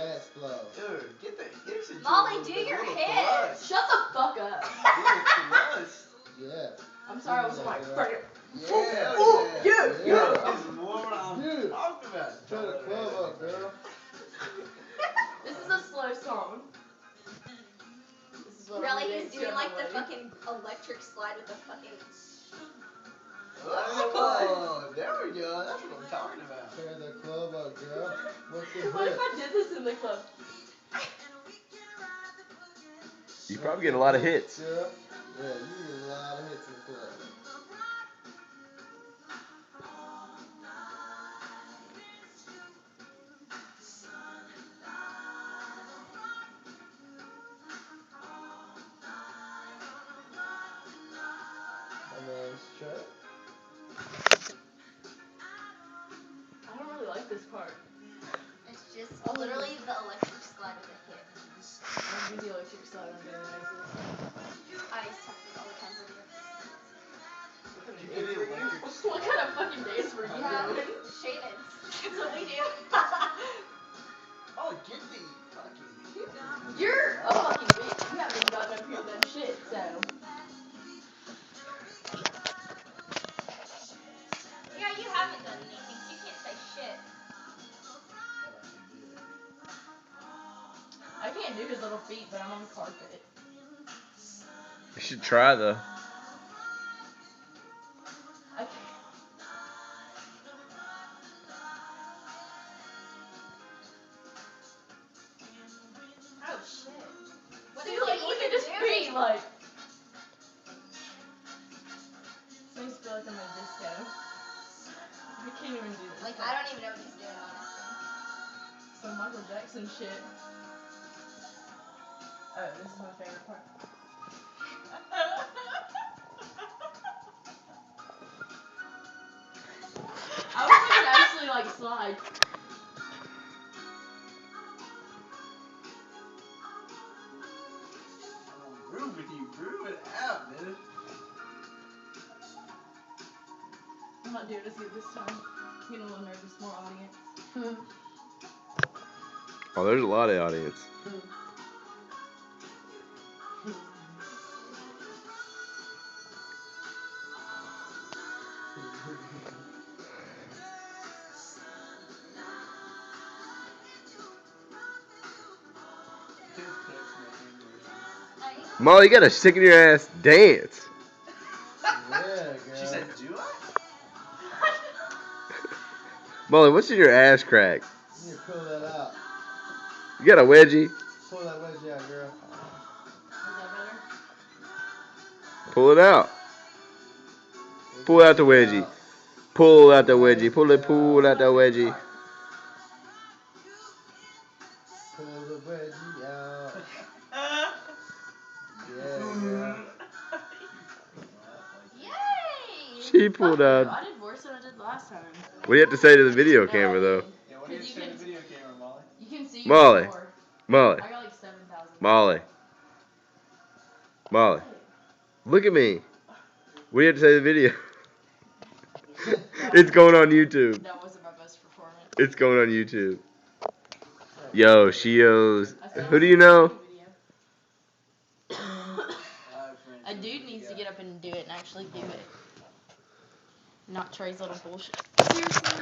dance floor. Dude, get some Molly, do your hair. Shut the fuck up. Yeah. I'm sorry, I was like, Yeah. Yeah. It's warmer. I'm talking about. Turn the club up, girl. This is a slow song. This is what I'm Really? gonna He's do doing to like my the wedding. fucking electric slide with the fucking. Oh, there we go. That's what I'm talking about. Turn the club up, girl. What's the What if hit? I did this in the club? You probably get a lot of hits. Yeah, you get a lot of hits in the club. My name's Chuck. I don't really like this part. It's just literally the electric slide with a hit. I'm gonna do the electric slide on Very Nice. I used to have to do it all the time for What kind of fucking dance were you doing? Shadens. That's what we do. Oh, get the fucking. You're a fucking bitch. You haven't even gotten up here and done shit, so. Yeah, you haven't done anything, so you can't say shit. I can't do his little feet, but I'm on the carpet. You should try though. I can't. Oh shit. What See, is like, he look even at his doing? feet, like. It makes me feel like I'm at a disco. I can't even do this. Like, I don't even know what he's doing, honestly. Some Michael Jackson shit. Oh, this is my favorite part. I wish I could actually, like, slide. Groove with you. Groove it out, dude. I'm not doing as good this time. I'm getting a little nervous. More audience. Oh, there's a lot of audience. Molly, you gotta stick in your ass dance. Yeah, girl. She said, do I? Molly, what's in your ass crack? You need to pull that out. You got a wedgie? Pull that wedgie out, girl. Is that better? Pull it out. Pull out the wedgie. Pull out the wedgie. Pull out the wedgie. Pull the wedgie out. Yeah, girl. Yay! She pulled out. I did worse than I did last time. What do you have to say to the video camera, though? Yeah, what do you say to the video camera, Molly? You can see Molly. more. Molly. I got like 7,000. Molly. Molly. Look at me. What do you have to say to the video? It's going on YouTube. That wasn't my best performance. It's going on YouTube. Yo, Shios. Who do you know? A dude needs to get up and do it and actually do it. Not Trey's little bullshit. Seriously?